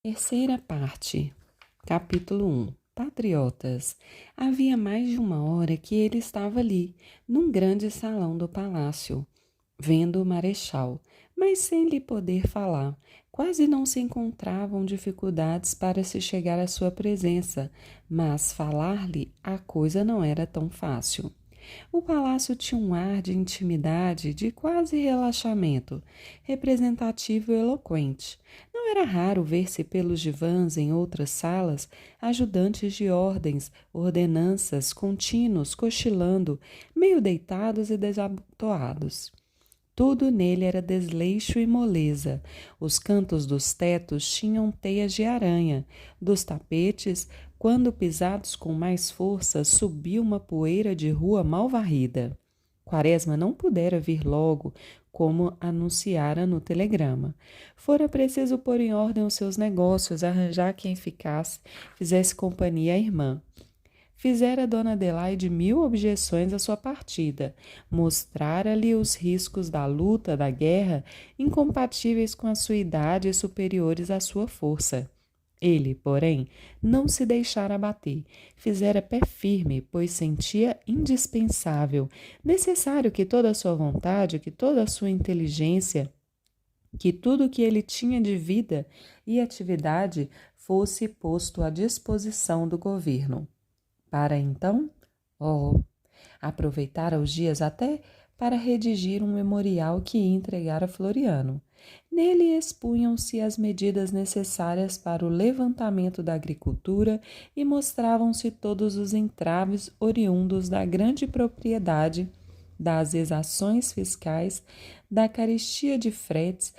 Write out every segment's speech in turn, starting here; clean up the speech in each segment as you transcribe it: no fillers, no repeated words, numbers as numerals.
Terceira parte, capítulo 1. Patriotas. Havia mais de uma hora que ele estava ali, num grande salão do palácio, vendo o marechal, mas sem lhe poder falar. Quase não se encontravam dificuldades para se chegar à sua presença, mas falar-lhe a coisa não era tão fácil. O palácio tinha um ar de intimidade, de quase relaxamento, representativo e eloquente. Não era raro ver-se pelos divãs em outras salas ajudantes de ordens, ordenanças, contínuos, cochilando, meio deitados e desabotoados. Tudo nele era desleixo e moleza. Os cantos dos tetos tinham teias de aranha. Dos tapetes, quando pisados com mais força, subia uma poeira de rua mal varrida. Quaresma não pudera vir logo, como anunciara no telegrama. Fora preciso pôr em ordem os seus negócios, arranjar quem ficasse, fizesse companhia à irmã. Fizera dona Adelaide 1000 objeções à sua partida, mostrara-lhe os riscos da luta, da guerra, incompatíveis com a sua idade e superiores à sua força. Ele, porém, não se deixara abater, fizera pé firme, pois sentia indispensável, necessário que toda a sua vontade, que toda a sua inteligência, que tudo o que ele tinha de vida e atividade fosse posto à disposição do governo. Para então, aproveitara os dias até para redigir um memorial que ia entregar a Floriano. Nele expunham-se as medidas necessárias para o levantamento da agricultura e mostravam-se todos os entraves oriundos da grande propriedade, das exações fiscais, da carestia de fretes,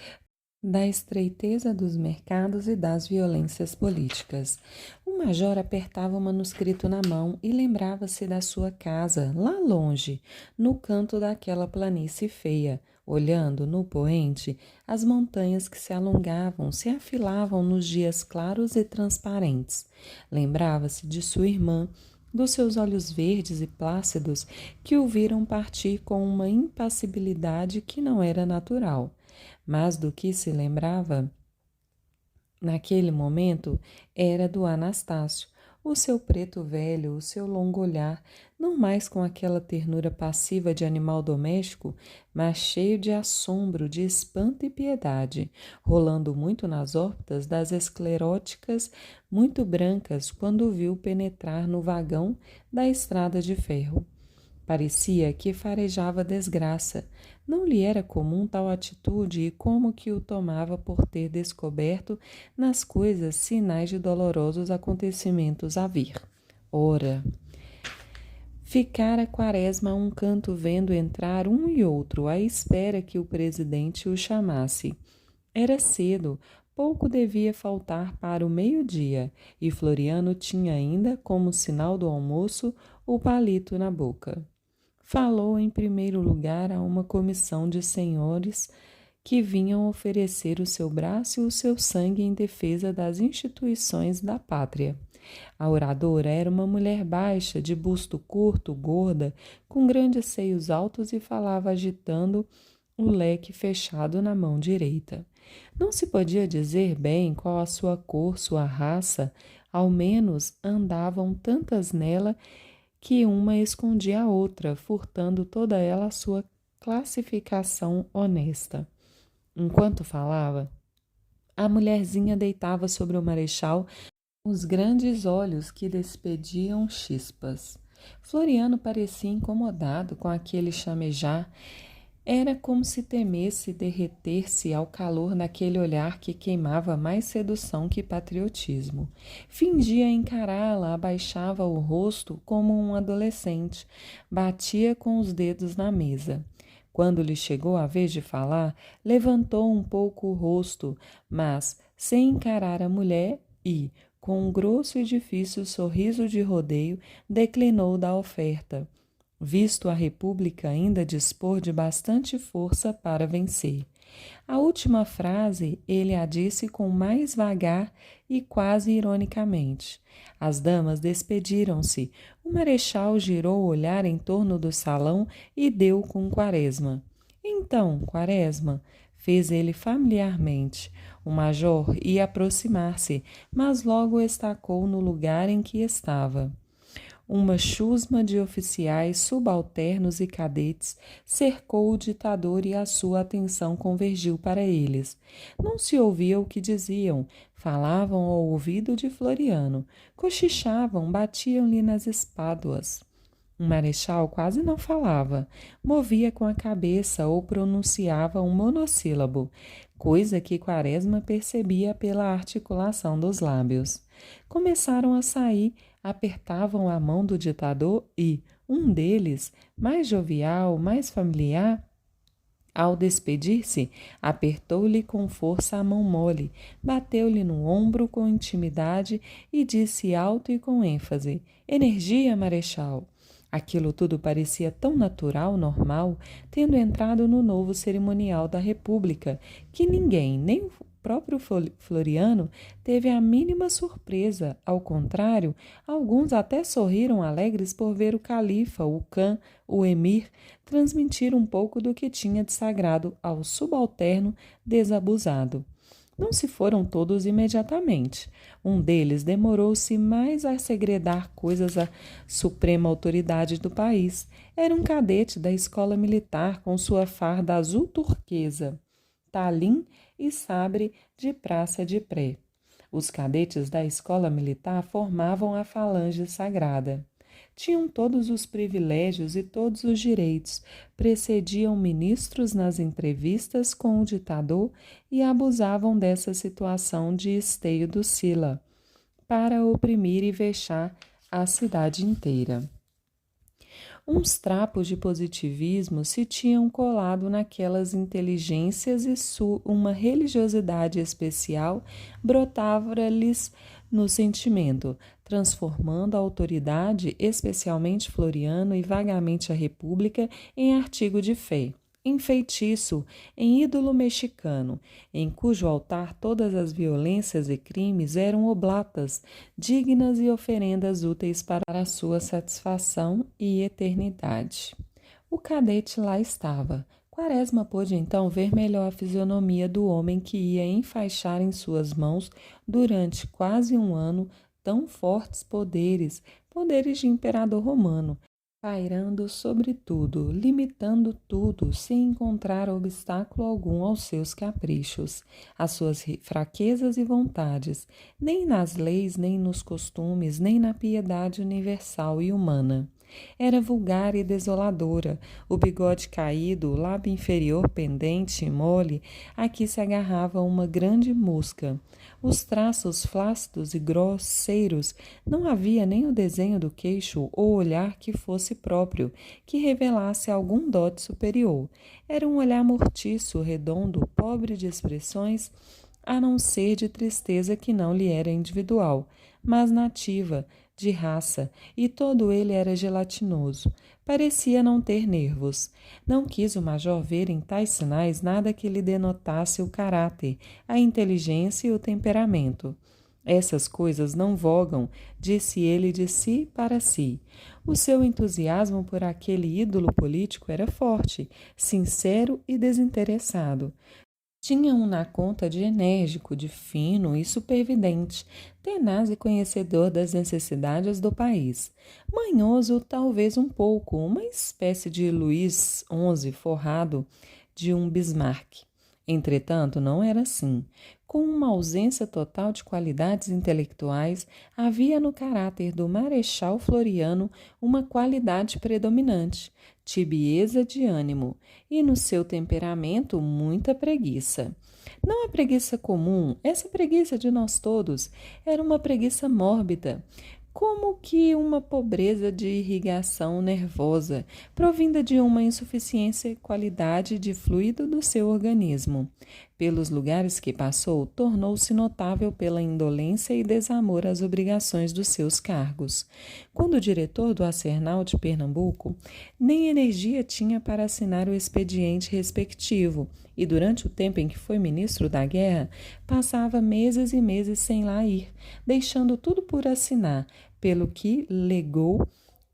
da estreiteza dos mercados e das violências políticas. O major apertava o manuscrito na mão e lembrava-se da sua casa, lá longe, no canto daquela planície feia, olhando no poente as montanhas que se alongavam, se afilavam nos dias claros e transparentes. Lembrava-se de sua irmã, dos seus olhos verdes e plácidos que o viram partir com uma impassibilidade que não era natural. Mas do que se lembrava naquele momento era do Anastácio, o seu preto velho, o seu longo olhar, não mais com aquela ternura passiva de animal doméstico, mas cheio de assombro, de espanto e piedade, rolando muito nas órbitas das escleróticas muito brancas quando o viu penetrar no vagão da estrada de ferro. Parecia que farejava desgraça. Não lhe era comum tal atitude e como que o tomava por ter descoberto nas coisas sinais de dolorosos acontecimentos a vir. Ora, ficara Quaresma a um canto vendo entrar um e outro à espera que o presidente o chamasse. Era cedo, pouco devia faltar para o meio-dia, e Floriano tinha ainda, como sinal do almoço, o palito na boca. Falou em primeiro lugar a uma comissão de senhores que vinham oferecer o seu braço e o seu sangue em defesa das instituições da pátria. A oradora era uma mulher baixa, de busto curto, gorda, com grandes seios altos e falava agitando o leque fechado na mão direita. Não se podia dizer bem qual a sua cor, sua raça, ao menos andavam tantas nela que uma escondia a outra, furtando toda ela a sua classificação honesta. Enquanto falava, a mulherzinha deitava sobre o marechal os grandes olhos que despediam chispas. Floriano parecia incomodado com aquele chamejar. Era como se temesse derreter-se ao calor naquele olhar que queimava mais sedução que patriotismo. Fingia encará-la, abaixava o rosto como um adolescente, batia com os dedos na mesa. Quando lhe chegou a vez de falar, levantou um pouco o rosto, mas sem encarar a mulher e, com um grosso e difícil sorriso de rodeio, declinou da oferta, visto a República ainda dispor de bastante força para vencer. A última frase ele a disse com mais vagar e quase ironicamente. As damas despediram-se. O marechal girou o olhar em torno do salão e deu com Quaresma. Então, Quaresma, fez ele familiarmente. O major ia aproximar-se, mas logo estacou no lugar em que estava. Uma chusma de oficiais subalternos e cadetes cercou o ditador e a sua atenção convergiu para eles. Não se ouvia o que diziam, falavam ao ouvido de Floriano, cochichavam, batiam-lhe nas espáduas. O marechal quase não falava, movia com a cabeça ou pronunciava um monossílabo, coisa que Quaresma percebia pela articulação dos lábios. Começaram a sair, apertavam a mão do ditador e, um deles, mais jovial, mais familiar, ao despedir-se, apertou-lhe com força a mão mole, bateu-lhe no ombro com intimidade e disse alto e com ênfase: "Energia, marechal!" Aquilo tudo parecia tão natural, normal, tendo entrado no novo cerimonial da República, que ninguém, nem o próprio Floriano, teve a mínima surpresa. Ao contrário, alguns até sorriram alegres por ver o califa, o cã, o emir, transmitir um pouco do que tinha de sagrado ao subalterno desabusado. Não se foram todos imediatamente. Um deles demorou-se mais a segredar coisas à suprema autoridade do país. Era um cadete da escola militar com sua farda azul turquesa, talim e sabre de praça de pré. Os cadetes da escola militar formavam a falange sagrada. Tinham todos os privilégios e todos os direitos, precediam ministros nas entrevistas com o ditador e abusavam dessa situação de esteio do Sila, para oprimir e vexar a cidade inteira. Uns trapos de positivismo se tinham colado naquelas inteligências e uma religiosidade especial brotava-lhes no sentimento, transformando a autoridade, especialmente Floriano e vagamente a República, em artigo de fé, em feitiço, em ídolo mexicano, em cujo altar todas as violências e crimes eram oblatas, dignas e oferendas úteis para a sua satisfação e eternidade. O cadete lá estava. Quaresma pôde então ver melhor a fisionomia do homem que ia enfaixar em suas mãos, durante quase um ano, tão fortes poderes, poderes de imperador romano, pairando sobre tudo, limitando tudo, sem encontrar obstáculo algum aos seus caprichos, às suas fraquezas e vontades, nem nas leis, nem nos costumes, nem na piedade universal e humana. Era vulgar e desoladora, o bigode caído, o lábio inferior pendente e mole, a que se agarrava uma grande mosca. Os traços flácidos e grosseiros, não havia nem o desenho do queixo ou olhar que fosse próprio, que revelasse algum dote superior. Era um olhar mortiço, redondo, pobre de expressões, a não ser de tristeza que não lhe era individual, mas nativa, de raça, e todo ele era gelatinoso. Parecia não ter nervos. Não quis o major ver em tais sinais nada que lhe denotasse o caráter, a inteligência e o temperamento. Essas coisas não vogam, disse ele de si para si. O seu entusiasmo por aquele ídolo político era forte, sincero e desinteressado. Tinha-o na conta de enérgico, de fino e supervidente, tenaz e conhecedor das necessidades do país. Manhoso, talvez um pouco, uma espécie de Luís XI forrado de um Bismarck. Entretanto, não era assim. Com uma ausência total de qualidades intelectuais, havia no caráter do Marechal Floriano uma qualidade predominante, tibieza de ânimo, e no seu temperamento muita preguiça. Não a preguiça comum, essa preguiça de nós todos, era uma preguiça mórbida, como que uma pobreza de irrigação nervosa, provinda de uma insuficiência qualidade de fluido do seu organismo. Pelos lugares que passou, tornou-se notável pela indolência e desamor às obrigações dos seus cargos. Quando diretor do Arsenal de Pernambuco, nem energia tinha para assinar o expediente respectivo, e durante o tempo em que foi ministro da Guerra, passava meses e meses sem lá ir, deixando tudo por assinar, pelo que legou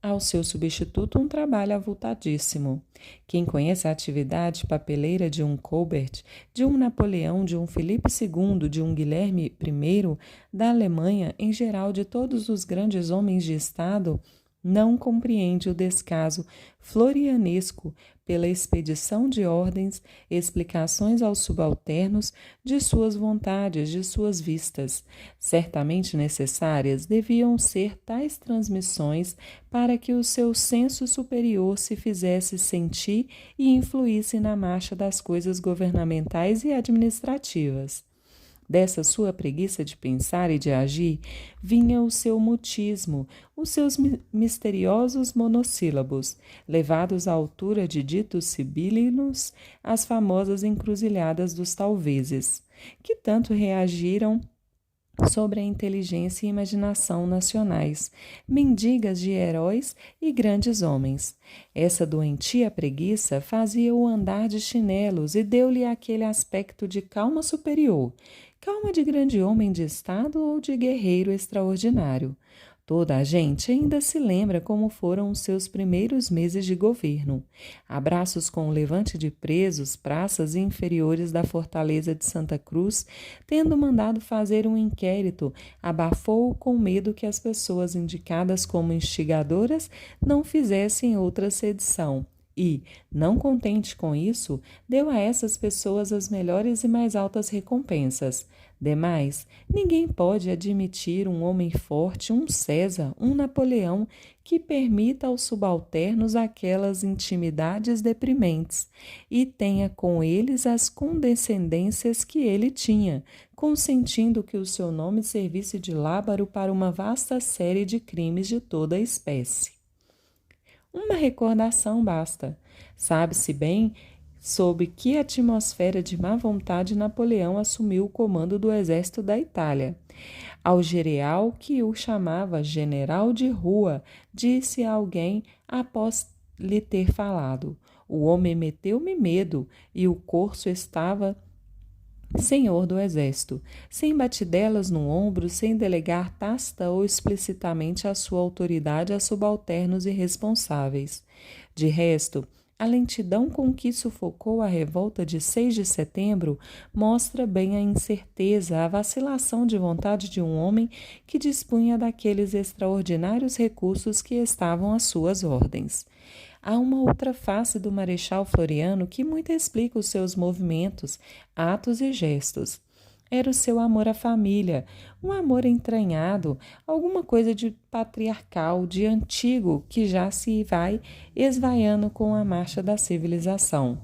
ao seu substituto um trabalho avultadíssimo. Quem conhece a atividade papeleira de um Colbert, de um Napoleão, de um Filipe II, de um Guilherme I, da Alemanha, em geral de todos os grandes homens de Estado, não compreende o descaso florianesco pela expedição de ordens, explicações aos subalternos de suas vontades, de suas vistas. Certamente necessárias deviam ser tais transmissões para que o seu senso superior se fizesse sentir e influísse na marcha das coisas governamentais e administrativas. Dessa sua preguiça de pensar e de agir, vinha o seu mutismo, os seus misteriosos monossílabos, levados à altura de ditos sibilinos, as famosas encruzilhadas dos talvezes, que tanto reagiram sobre a inteligência e imaginação nacionais, mendigas de heróis e grandes homens. Essa doentia preguiça fazia-o andar de chinelos e deu-lhe aquele aspecto de calma superior, calma de grande homem de Estado ou de guerreiro extraordinário. Toda a gente ainda se lembra como foram os seus primeiros meses de governo. Abraços com o levante de presos, praças inferiores da fortaleza de Santa Cruz, tendo mandado fazer um inquérito, abafou-o com medo que as pessoas indicadas como instigadoras não fizessem outra sedição. E, não contente com isso, deu a essas pessoas as melhores e mais altas recompensas. Demais, ninguém pode admitir um homem forte, um César, um Napoleão, que permita aos subalternos aquelas intimidades deprimentes e tenha com eles as condescendências que ele tinha, consentindo que o seu nome servisse de lábaro para uma vasta série de crimes de toda a espécie. Uma recordação basta. Sabe-se bem sob que atmosfera de má vontade Napoleão assumiu o comando do exército da Itália. Ao general que o chamava general de rua, disse a alguém após lhe ter falado: "O homem meteu-me medo e o corso estava senhor do exército, sem batidelas no ombro, sem delegar tácita ou explicitamente a sua autoridade a subalternos irresponsáveis. De resto, a lentidão com que sufocou a revolta de 6 de setembro mostra bem a incerteza, a vacilação de vontade de um homem que dispunha daqueles extraordinários recursos que estavam às suas ordens. Há uma outra face do Marechal Floriano que muito explica os seus movimentos, atos e gestos. Era o seu amor à família, um amor entranhado, alguma coisa de patriarcal, de antigo, que já se vai esvaiando com a marcha da civilização.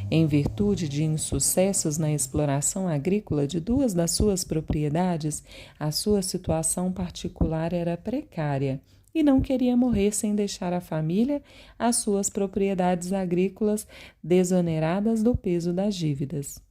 Em virtude de insucessos na exploração agrícola de 2 das suas propriedades, a sua situação particular era precária e não queria morrer sem deixar à família as suas propriedades agrícolas desoneradas do peso das dívidas.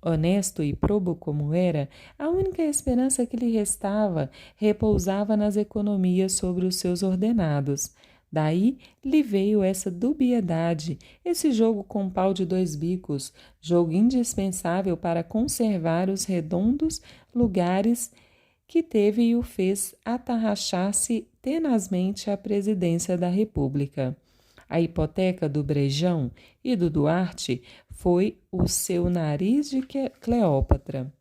Honesto e probo como era, a única esperança que lhe restava repousava nas economias sobre os seus ordenados. Daí lhe veio essa dubiedade, esse jogo com pau de 2 bicos, jogo indispensável para conservar os redondos lugares que teve e o fez atarrachar-se tenazmente à presidência da República. A hipoteca do Brejão e do Duarte foi o seu nariz de Cleópatra.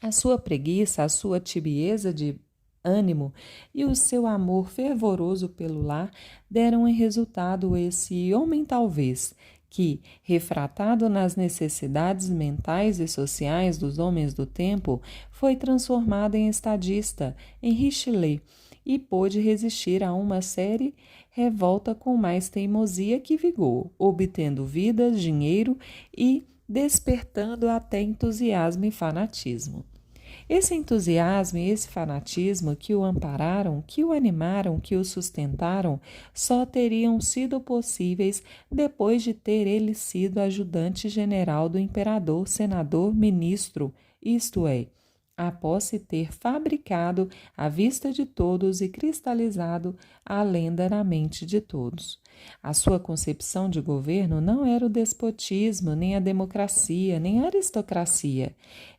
A sua preguiça, a sua tibieza de ânimo e o seu amor fervoroso pelo lar deram em resultado esse homem talvez, que, refratado nas necessidades mentais e sociais dos homens do tempo, foi transformado em estadista, em Richelieu, e pôde resistir a uma série revolta com mais teimosia que vigor, obtendo vidas, dinheiro e despertando até entusiasmo e fanatismo. Esse entusiasmo e esse fanatismo que o ampararam, que o animaram, que o sustentaram, só teriam sido possíveis depois de ter ele sido ajudante-general do imperador, senador, ministro, isto é, após se ter fabricado à vista de todos e cristalizado a lenda na mente de todos. A sua concepção de governo não era o despotismo, nem a democracia, nem a aristocracia.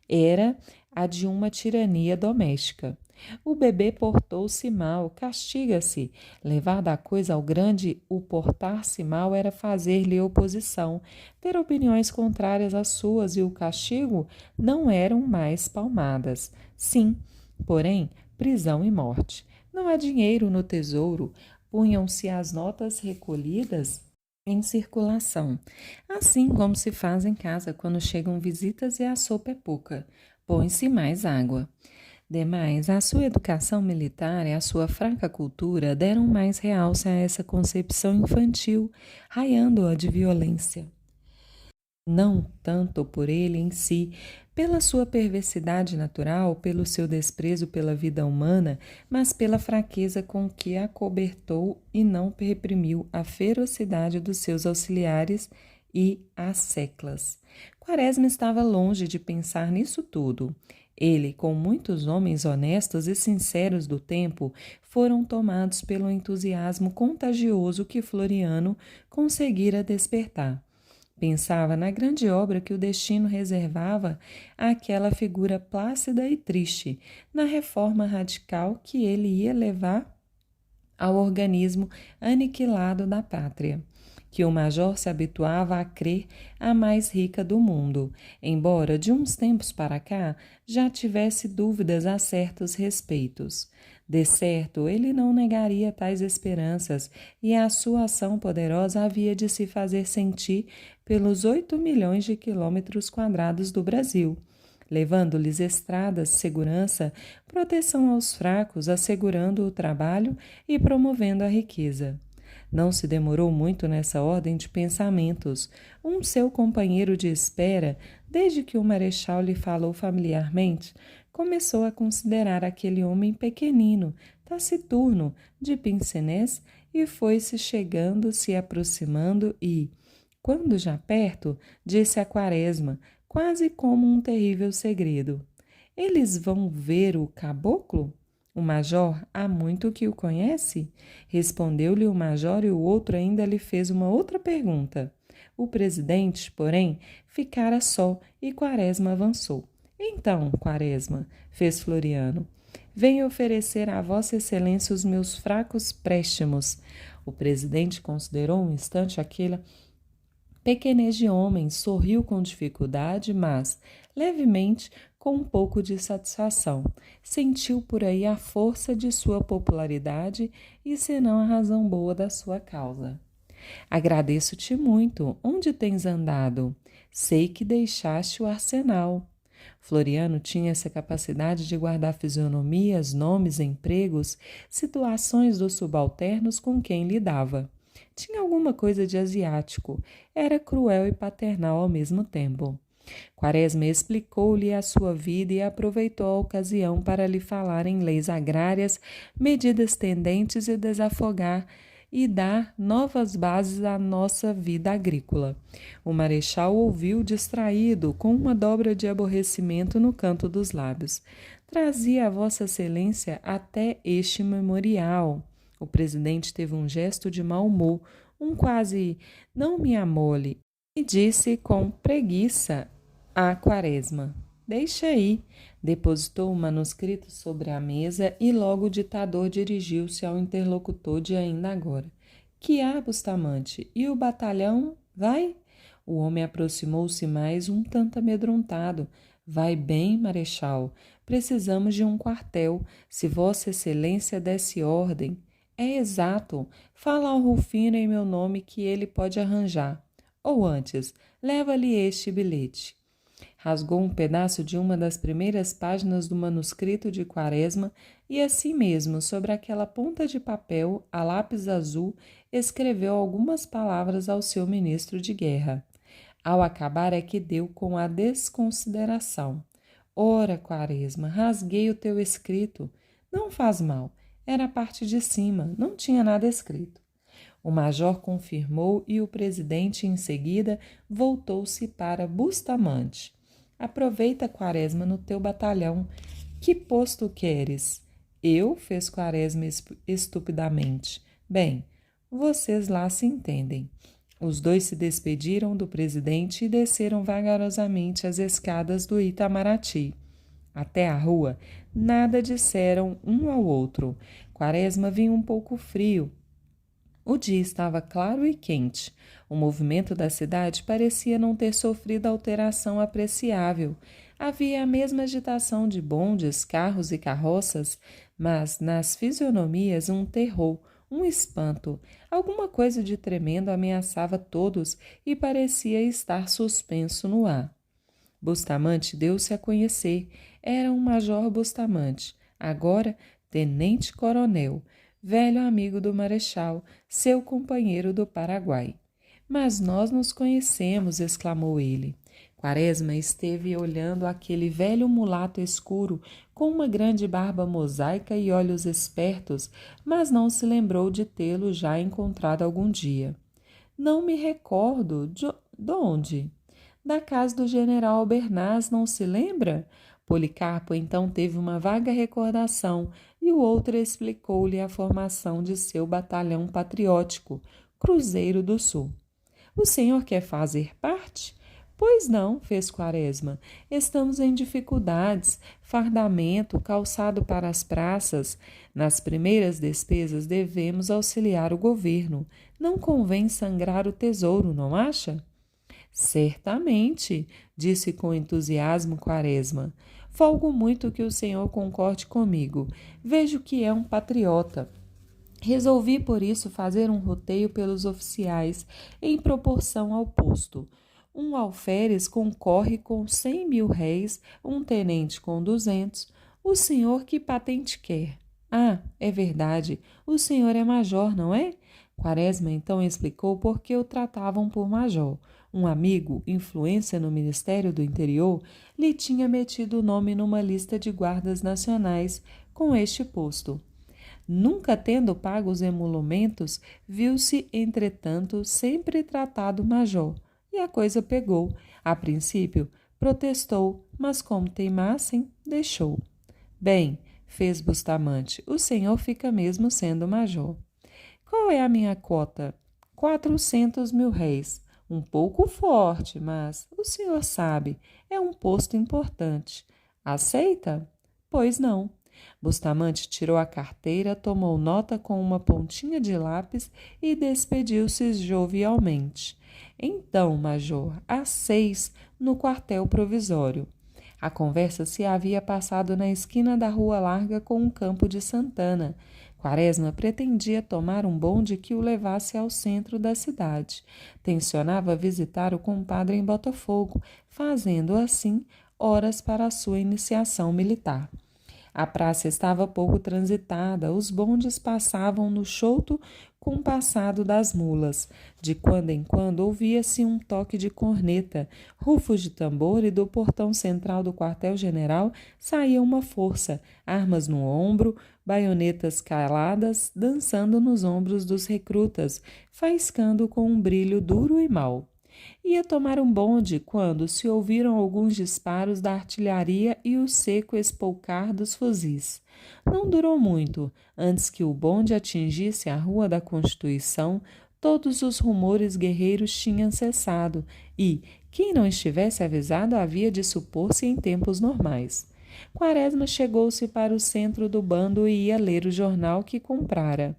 Era a de uma tirania doméstica. O bebê portou-se mal, castiga-se. Levar da coisa ao grande, o portar-se mal era fazer-lhe oposição, ter opiniões contrárias às suas, e o castigo não eram mais palmadas. Sim, porém, prisão e morte. Não há dinheiro no tesouro. Punham-se as notas recolhidas em circulação, assim como se faz em casa quando chegam visitas e a sopa é pouca. Põe-se mais água. Demais, a sua educação militar e a sua fraca cultura deram mais realce a essa concepção infantil, raiando-a de violência. Não tanto por ele em si, pela sua perversidade natural, pelo seu desprezo pela vida humana, mas pela fraqueza com que acobertou e não reprimiu a ferocidade dos seus auxiliares e as seclas. Quaresma estava longe de pensar nisso tudo. Ele, com muitos homens honestos e sinceros do tempo, foram tomados pelo entusiasmo contagioso que Floriano conseguira despertar. Pensava na grande obra que o destino reservava àquela figura plácida e triste, na reforma radical que ele ia levar ao organismo aniquilado da pátria, que o major se habituava a crer a mais rica do mundo, embora de uns tempos para cá já tivesse dúvidas a certos respeitos. De certo, ele não negaria tais esperanças, e a sua ação poderosa havia de se fazer sentir pelos 8 milhões de quilômetros quadrados do Brasil, levando-lhes estradas, segurança, proteção aos fracos, assegurando o trabalho e promovendo a riqueza. Não se demorou muito nessa ordem de pensamentos. Um seu companheiro de espera, desde que o marechal lhe falou familiarmente, começou a considerar aquele homem pequenino, taciturno, de pince-nez, e foi-se chegando, se aproximando e, quando já perto, disse a Quaresma, quase como um terrível segredo: eles vão ver o caboclo? O major há muito que o conhece? Respondeu-lhe o major, e o outro ainda lhe fez uma outra pergunta. O presidente, porém, ficara só, e Quaresma avançou. Então, Quaresma, fez Floriano, venho oferecer a Vossa Excelência os meus fracos préstimos. O presidente considerou um instante aquela pequenez de homem, sorriu com dificuldade, mas, levemente, com um pouco de satisfação. Sentiu por aí a força de sua popularidade e senão a razão boa da sua causa. Agradeço-te muito. Onde tens andado? Sei que deixaste o arsenal. Floriano tinha essa capacidade de guardar fisionomias, nomes, empregos, situações dos subalternos com quem lidava. Tinha alguma coisa de asiático, era cruel e paternal ao mesmo tempo. Quaresma explicou-lhe a sua vida e aproveitou a ocasião para lhe falar em leis agrárias, medidas tendentes a desafogar e dar novas bases à nossa vida agrícola. O marechal ouviu distraído, com uma dobra de aborrecimento no canto dos lábios. Trazia a Vossa Excelência até este memorial. O presidente teve um gesto de mau humor, um quase não me amole, e disse com preguiça a Quaresma: deixa aí. Depositou o manuscrito sobre a mesa e logo o ditador dirigiu-se ao interlocutor de ainda agora. Que há, Bustamante? E o batalhão? Vai? O homem aproximou-se mais um tanto amedrontado. Vai bem, marechal. Precisamos de um quartel. Se Vossa Excelência desse ordem. É exato. Fala ao Rufino em meu nome que ele pode arranjar. Ou antes, leva-lhe este bilhete. Rasgou um pedaço de uma das primeiras páginas do manuscrito de Quaresma e, assim mesmo, sobre aquela ponta de papel, a lápis azul, escreveu algumas palavras ao seu ministro de guerra. Ao acabar é que deu com a desconsideração. Ora, Quaresma, rasguei o teu escrito. Não faz mal. Era a parte de cima, não tinha nada escrito. O major confirmou e o presidente, em seguida, voltou-se para Bustamante. Aproveita, Quaresma, no teu batalhão. Que posto queres? Eu, fez Quaresma estupidamente. Bem, vocês lá se entendem. Os dois se despediram do presidente e desceram vagarosamente as escadas do Itamaraty. até a rua, nada disseram um ao outro. Quaresma vinha um pouco frio. O dia estava claro e quente. O movimento da cidade parecia não ter sofrido alteração apreciável. Havia a mesma agitação de bondes, carros e carroças, mas nas fisionomias um terror, um espanto. Alguma coisa de tremendo ameaçava todos e parecia estar suspenso no ar. Bustamante deu-se a conhecer. Era um major Bustamante, agora tenente-coronel, velho amigo do marechal, seu companheiro do Paraguai. Mas nós nos conhecemos, exclamou ele. Quaresma esteve olhando aquele velho mulato escuro, com uma grande barba mosaica e olhos espertos, mas não se lembrou de tê-lo já encontrado algum dia. Não me recordo de onde? Da casa do general Albernaz, não se lembra? Policarpo então teve uma vaga recordação e o outro explicou-lhe a formação de seu batalhão patriótico, Cruzeiro do Sul. O senhor quer fazer parte? Pois não, fez Quaresma. Estamos em dificuldades, fardamento, calçado para as praças. Nas primeiras despesas devemos auxiliar o governo. Não convém sangrar o tesouro, não acha? Certamente, disse com entusiasmo Quaresma. Folgo muito que o senhor concorde comigo. Vejo que é um patriota. Resolvi, por isso, fazer um roteio pelos oficiais em proporção ao posto. Um alferes concorre com 100.000 réis, um tenente com 200. O senhor que patente quer? Ah, é verdade, o senhor é major, não é? Quaresma então explicou por que o tratavam por major. Um amigo, influência no Ministério do Interior, lhe tinha metido o nome numa lista de guardas nacionais com este posto. Nunca tendo pago os emolumentos, viu-se, entretanto, sempre tratado major. E a coisa pegou. A princípio, protestou, mas como teimassem, deixou. Bem, fez Bustamante, o senhor fica mesmo sendo major. Qual é a minha cota? 400.000 réis. Um pouco forte, mas o senhor sabe, é um posto importante. Aceita? Pois não. Bustamante tirou a carteira, tomou nota com uma pontinha de lápis e despediu-se jovialmente. Então, major, às 6, no quartel provisório. A conversa se havia passado na esquina da Rua Larga com o Campo de Santana. Quaresma pretendia tomar um bonde que o levasse ao centro da cidade. Tencionava visitar o compadre em Botafogo, fazendo assim horas para a sua iniciação militar. A praça estava pouco transitada, os bondes passavam no chouto compassado das mulas. De quando em quando ouvia-se um toque de corneta, rufos de tambor e do portão central do quartel-general saía uma força, armas no ombro, baionetas caladas, dançando nos ombros dos recrutas, faiscando com um brilho duro e mau. Ia tomar um bonde quando se ouviram alguns disparos da artilharia e o seco espoucar dos fuzis. Não durou muito. Antes que o bonde atingisse a Rua da Constituição, todos os rumores guerreiros tinham cessado e, quem não estivesse avisado havia de supor-se em tempos normais. Quaresma chegou-se para o centro do bando e ia ler o jornal que comprara.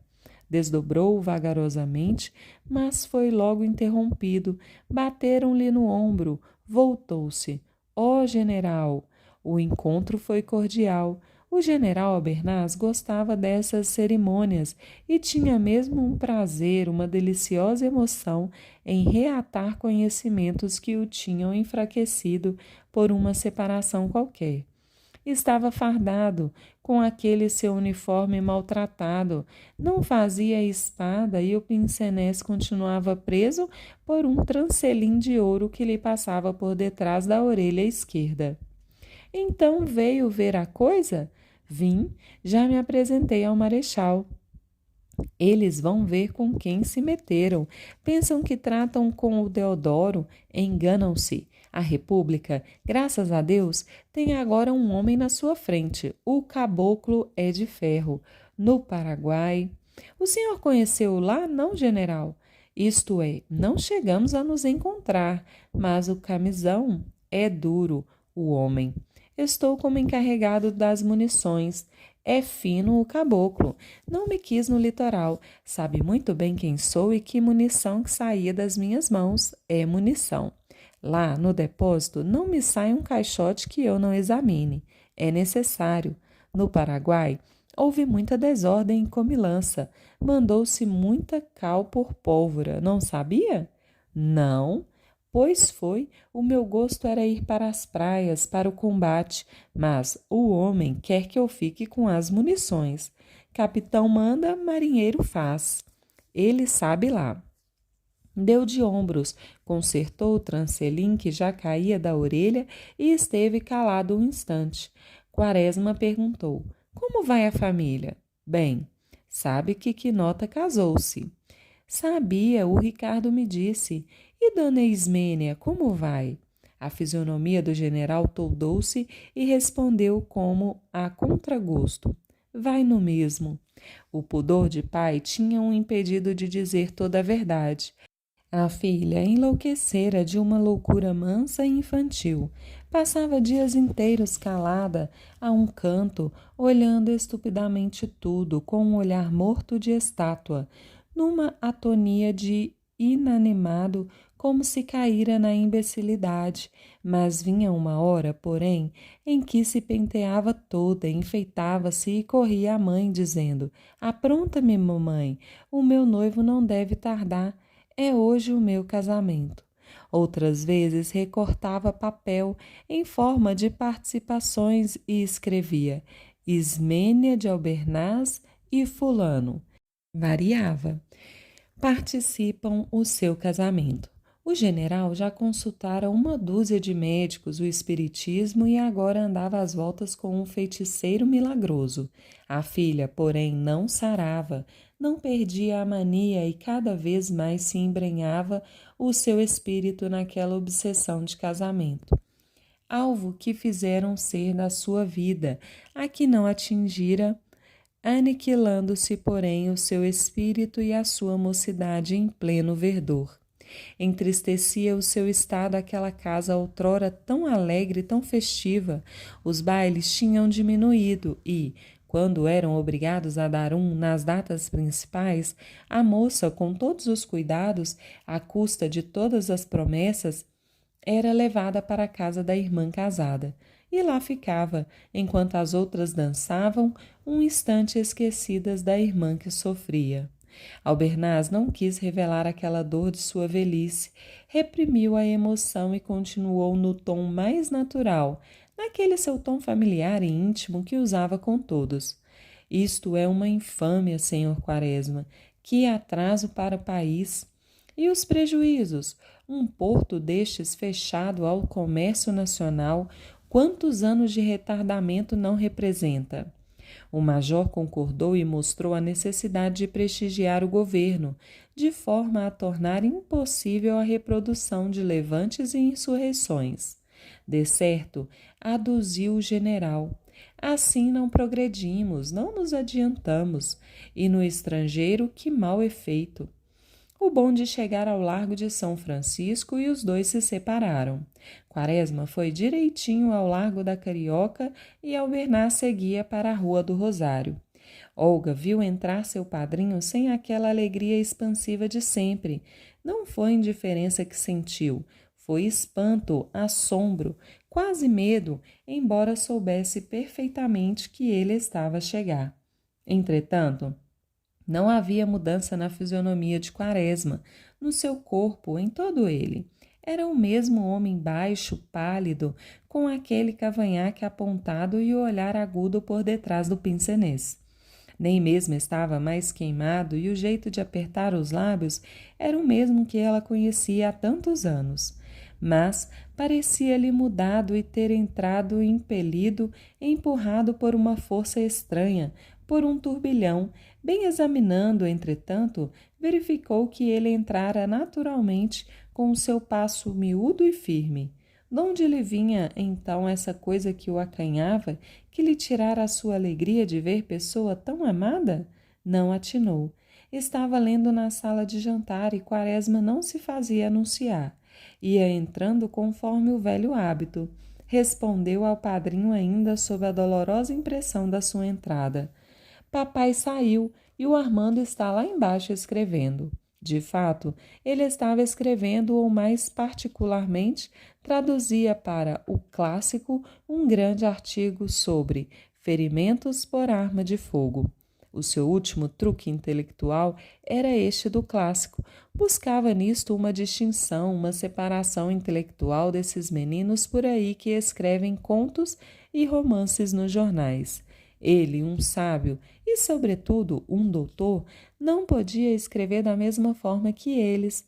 Desdobrou-o vagarosamente, mas foi logo interrompido. Bateram-lhe no ombro. Voltou-se. Ó, general! O encontro foi cordial. O general Albernaz gostava dessas cerimônias e tinha mesmo um prazer, uma deliciosa emoção em reatar conhecimentos que o tinham enfraquecido por uma separação qualquer. Estava fardado, com aquele seu uniforme maltratado, não fazia espada e o pincenez continuava preso por um trancelim de ouro que lhe passava por detrás da orelha esquerda. Então veio ver a coisa? Vim, já me apresentei ao marechal. Eles vão ver com quem se meteram. Pensam que tratam com o Deodoro, enganam-se. A República, graças a Deus, tem agora um homem na sua frente. O caboclo é de ferro. No Paraguai. O senhor conheceu lá, não, general? Isto é, não chegamos a nos encontrar, mas o camisão é duro, o homem. Estou como encarregado das munições. É fino o caboclo. Não me quis no litoral. Sabe muito bem quem sou e que munição que saía das minhas mãos. É munição. Lá no depósito não me sai um caixote que eu não examine. É necessário. No Paraguai, houve muita desordem e comilança. Mandou-se muita cal por pólvora. Não sabia? Não. Pois foi, o meu gosto era ir para as praias, para o combate, mas o homem quer que eu fique com as munições. Capitão manda, marinheiro faz. Ele sabe lá. Deu de ombros, consertou o trancelim que já caía da orelha e esteve calado um instante. Quaresma perguntou: Como vai a família? Bem, sabe que Quinota casou-se. Sabia, o Ricardo me disse. E dona Ismênia, como vai? A fisionomia do general toldou-se e respondeu como a contragosto. Vai no mesmo. O pudor de pai tinha o impedido de dizer toda a verdade. A filha enlouquecera de uma loucura mansa e infantil. Passava dias inteiros calada, a um canto, olhando estupidamente tudo, com um olhar morto de estátua, numa atonia de inanimado, como se caíra na imbecilidade. Mas vinha uma hora, porém, em que se penteava toda, enfeitava-se e corria à mãe, dizendo: Apronta-me, mamãe, o meu noivo não deve tardar. É hoje o meu casamento. Outras vezes recortava papel em forma de participações e escrevia Ismênia de Albernaz e fulano. Variava. Participam o seu casamento. O general já consultara uma dúzia de médicos o espiritismo e agora andava às voltas com um feiticeiro milagroso. A filha, porém, não sarava, não perdia a mania e cada vez mais se embrenhava o seu espírito naquela obsessão de casamento. Alvo que fizeram ser da sua vida, a que não atingira, aniquilando-se, porém, o seu espírito e a sua mocidade em pleno verdor. Entristecia o seu estado aquela casa outrora tão alegre e tão festiva. Os bailes tinham diminuído e, quando eram obrigados a dar um nas datas principais, a moça, com todos os cuidados, à custa de todas as promessas, era levada para a casa da irmã casada. E lá ficava, enquanto as outras dançavam, um instante esquecidas da irmã que sofria. Albernaz não quis revelar aquela dor de sua velhice, reprimiu a emoção e continuou no tom mais natural, naquele seu tom familiar e íntimo que usava com todos. Isto é uma infâmia, senhor Quaresma, que atraso para o país. E os prejuízos? Um porto destes fechado ao comércio nacional, quantos anos de retardamento não representa? O major concordou e mostrou a necessidade de prestigiar o governo, de forma a tornar impossível a reprodução de levantes e insurreições. De certo, aduziu o general, assim não progredimos, não nos adiantamos, e no estrangeiro que mau efeito. O bonde chegar ao Largo de São Francisco e os dois se separaram. Quaresma foi direitinho ao Largo da Carioca e Albernaz seguia para a Rua do Rosário. Olga viu entrar seu padrinho sem aquela alegria expansiva de sempre. Não foi indiferença que sentiu, foi espanto, assombro, quase medo, embora soubesse perfeitamente que ele estava a chegar. Entretanto, não havia mudança na fisionomia de Quaresma, no seu corpo, em todo ele. Era o mesmo homem baixo, pálido, com aquele cavanhaque apontado e o olhar agudo por detrás do pince-nez. Nem mesmo estava mais queimado e o jeito de apertar os lábios era o mesmo que ela conhecia há tantos anos. Mas parecia-lhe mudado e ter entrado impelido, empurrado por uma força estranha, por um turbilhão. Bem examinando, entretanto, verificou que ele entrara naturalmente com o seu passo miúdo e firme. Donde lhe vinha, então, essa coisa que o acanhava, que lhe tirara a sua alegria de ver pessoa tão amada? Não atinou. Estava lendo na sala de jantar e Quaresma não se fazia anunciar. Ia entrando conforme o velho hábito. respondeu ao padrinho ainda sob a dolorosa impressão da sua entrada. Papai saiu e o Armando está lá embaixo escrevendo. De fato, ele estava escrevendo ou, mais particularmente, traduzia para o Clássico um grande artigo sobre ferimentos por arma de fogo. O seu último truque intelectual era este do Clássico. Buscava nisto uma distinção, uma separação intelectual desses meninos por aí que escrevem contos e romances nos jornais. Ele, um sábio e, sobretudo, um doutor, não podia escrever da mesma forma que eles.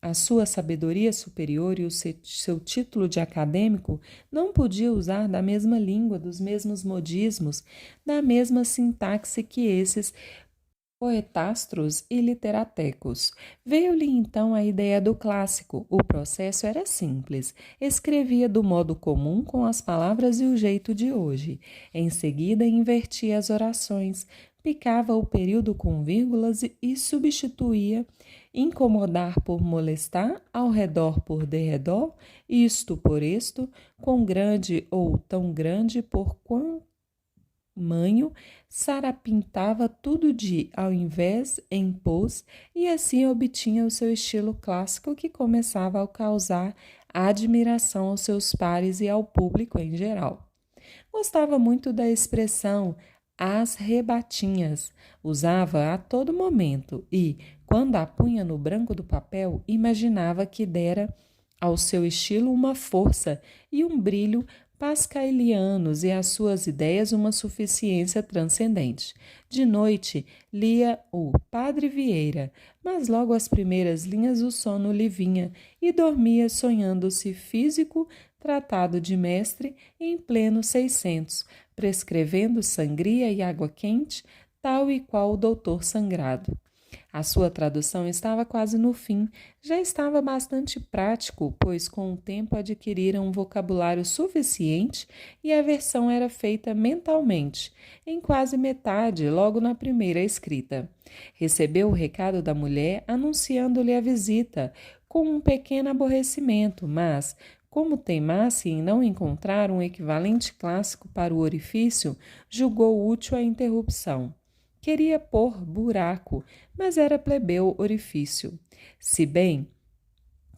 A sua sabedoria superior e o seu título de acadêmico não podia usar da mesma língua, dos mesmos modismos, da mesma sintaxe que esses poetastros e literatecos. Veio-lhe então a ideia do clássico. O processo era simples. Escrevia do modo comum com as palavras e o jeito de hoje. Em seguida, invertia as orações, picava o período com vírgulas e substituía incomodar por molestar, ao redor por derredor, isto por isto, com grande ou tão grande por quão manho, sarapintava tudo de ao invés em pôs e assim obtinha o seu estilo clássico que começava a causar admiração aos seus pares e ao público em geral. Gostava muito da expressão as rebatinhas, usava a todo momento e, quando a punha no branco do papel, imaginava que dera ao seu estilo uma força e um brilho pascalianos e às suas ideias uma suficiência transcendente. De noite, lia o Padre Vieira, mas logo às primeiras linhas o sono lhe vinha e dormia sonhando-se físico, tratado de mestre em pleno 600, prescrevendo sangria e água quente, tal e qual o doutor Sangrado. A sua tradução estava quase no fim, já estava bastante prático, pois com o tempo adquirira um vocabulário suficiente e a versão era feita mentalmente, em quase metade, logo na primeira escrita. Recebeu o recado da mulher anunciando-lhe a visita, com um pequeno aborrecimento, mas, como teimasse em não encontrar um equivalente clássico para o orifício, julgou útil a interrupção. Queria pôr buraco, mas era plebeu orifício. Se bem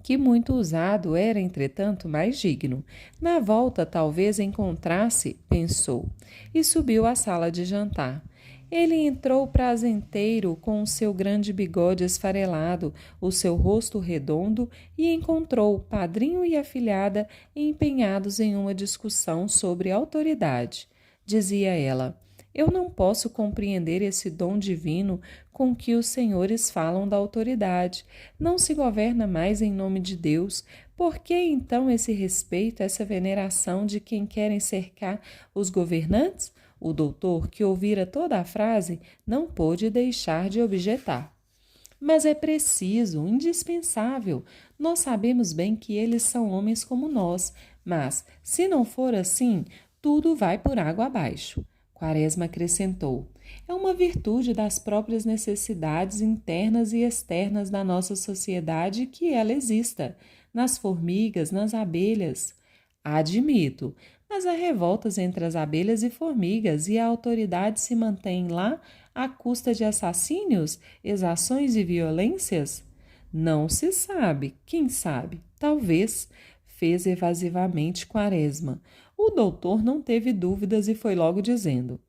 que muito usado era, entretanto, mais digno. Na volta talvez encontrasse, pensou, e subiu à sala de jantar. Ele entrou prazenteiro com o seu grande bigode esfarelado, o seu rosto redondo, e encontrou o padrinho e a filhada empenhados em uma discussão sobre autoridade. Dizia ela: eu não posso compreender esse dom divino com que os senhores falam da autoridade. Não se governa mais em nome de Deus. Por que então esse respeito, essa veneração de quem querem cercar os governantes? O doutor, que ouvira toda a frase, não pôde deixar de objetar. Mas é preciso, indispensável. Nós sabemos bem que eles são homens como nós, mas, se não for assim, tudo vai por água abaixo. Quaresma acrescentou: é uma virtude das próprias necessidades internas e externas da nossa sociedade que ela exista, nas formigas, nas abelhas. Admito, mas há revoltas entre as abelhas e formigas e a autoridade se mantém lá à custa de assassínios, exações e violências? Não se sabe, quem sabe, talvez, fez evasivamente Quaresma. O doutor não teve dúvidas e foi logo dizendo: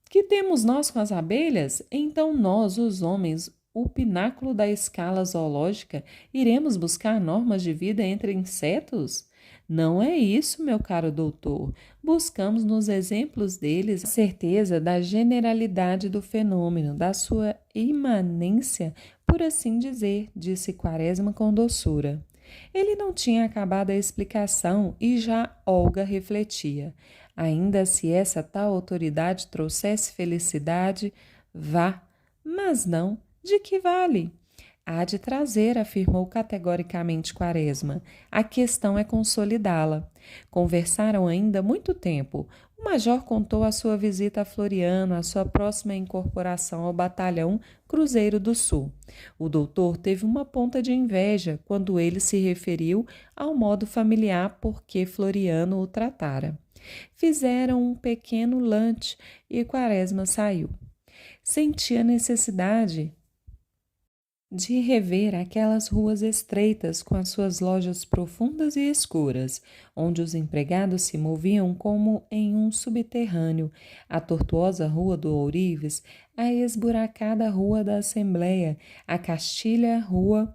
que temos nós com as abelhas? Então nós, os homens, o pináculo da escala zoológica, iremos buscar normas de vida entre insetos? Não é isso, meu caro doutor. Buscamos nos exemplos deles a certeza da generalidade do fenômeno, da sua imanência, por assim dizer, disse Quaresma com doçura. Ele não tinha acabado a explicação e já Olga refletia. Ainda se essa tal autoridade trouxesse felicidade, vá, mas não, de que vale? Há de trazer, afirmou categoricamente Quaresma. A questão é consolidá-la. Conversaram ainda muito tempo. O major contou a sua visita a Floriano, a sua próxima incorporação ao batalhão Cruzeiro do Sul. O doutor teve uma ponta de inveja quando ele se referiu ao modo familiar por que Floriano o tratara. Fizeram um pequeno lunch e Quaresma saiu. Sentia necessidade de rever aquelas ruas estreitas com as suas lojas profundas e escuras, onde os empregados se moviam como em um subterrâneo, a tortuosa Rua do Ourives, a esburacada Rua da Assembleia, a Castilha Rua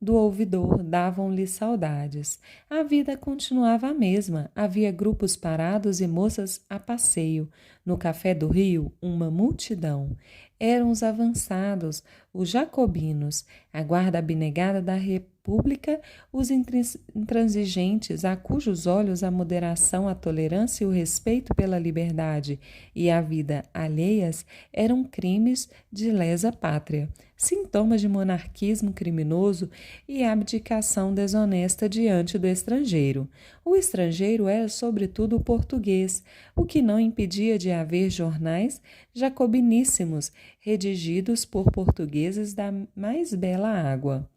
do ouvidor davam-lhe saudades. A vida continuava a mesma. Havia grupos parados e moças a passeio. No Café do Rio, uma multidão. Eram os avançados, os jacobinos, a guarda abnegada da República, os intransigentes, a cujos olhos a moderação, a tolerância e o respeito pela liberdade e a vida alheias eram crimes de lesa pátria, sintomas de monarquismo criminoso e abdicação desonesta diante do estrangeiro. O estrangeiro era, sobretudo, o português, o que não impedia de haver jornais jacobiníssimos, redigidos por portugueses da mais bela água.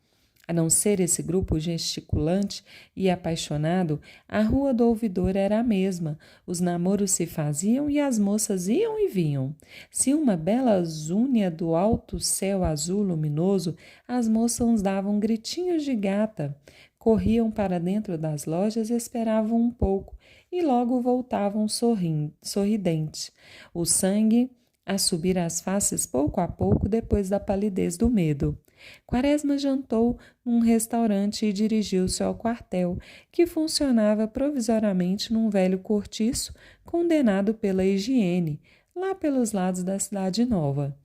A não ser esse grupo gesticulante e apaixonado, a Rua do Ouvidor era a mesma. Os namoros se faziam e as moças iam e vinham. Se uma bela zúnia do alto céu azul luminoso, as moças davam gritinhos de gata, corriam para dentro das lojas, esperavam um pouco e logo voltavam sorridentes. O sangue a subir às faces pouco a pouco depois da palidez do medo. Quaresma jantou num restaurante e dirigiu-se ao quartel, que funcionava provisoriamente num velho cortiço condenado pela higiene, lá pelos lados da Cidade Nova.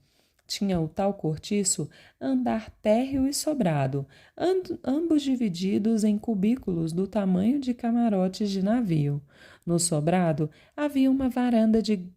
Tinha o tal cortiço andar térreo e sobrado, ambos divididos em cubículos do tamanho de camarotes de navio. No sobrado havia uma varanda de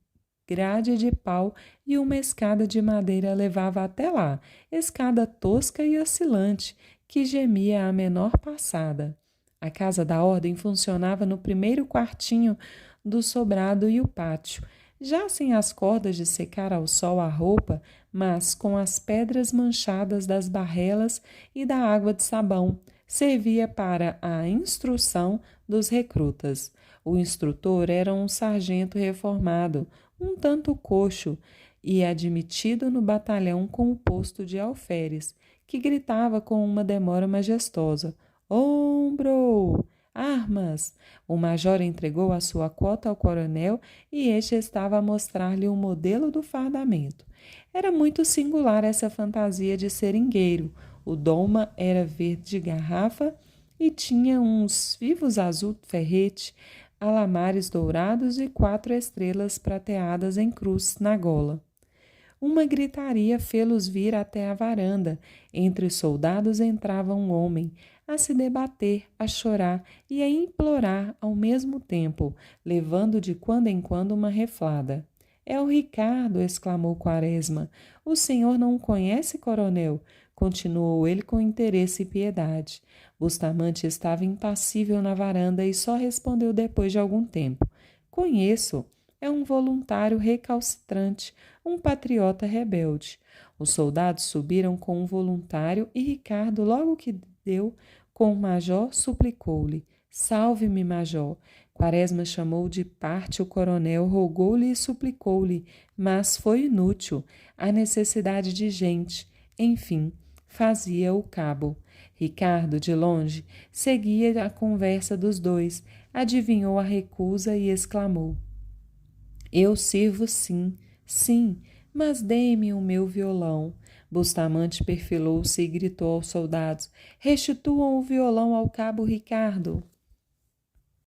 grade de pau e uma escada de madeira levava até lá, escada tosca e oscilante, que gemia a menor passada. A casa da ordem funcionava no primeiro quartinho do sobrado e o pátio, já sem as cordas de secar ao sol a roupa, mas com as pedras manchadas das barrelas e da água de sabão, servia para a instrução dos recrutas. O instrutor era um sargento reformado, um tanto coxo, e admitido no batalhão com o posto de alferes, que gritava com uma demora majestosa: "Ombro! Armas!" O major entregou a sua quota ao coronel e este estava a mostrar-lhe um modelo do fardamento. Era muito singular essa fantasia de seringueiro. O doma era verde garrafa e tinha uns vivos azul ferrete, alamares dourados e 4 estrelas prateadas em cruz na gola. Uma gritaria fê-los vir até a varanda. Entre os soldados entrava um homem, a se debater, a chorar e a implorar ao mesmo tempo, levando de quando em quando uma reflada. "É o Ricardo!" exclamou Quaresma. "O senhor não o conhece, coronel?" Continuou ele com interesse e piedade. Bustamante estava impassível na varanda e só respondeu depois de algum tempo: "Conheço. É um voluntário recalcitrante, um patriota rebelde." Os soldados subiram com o voluntário e Ricardo, logo que deu com o major, suplicou-lhe: "Salve-me, major." Quaresma chamou de parte o coronel, rogou-lhe e suplicou-lhe, mas foi inútil. A necessidade de gente, enfim, fazia o cabo. Ricardo, de longe, seguia a conversa dos dois, adivinhou a recusa e exclamou: "Eu sirvo sim, sim, mas dê-me o meu violão." Bustamante perfilou-se e gritou aos soldados: "Restituam o violão ao cabo Ricardo."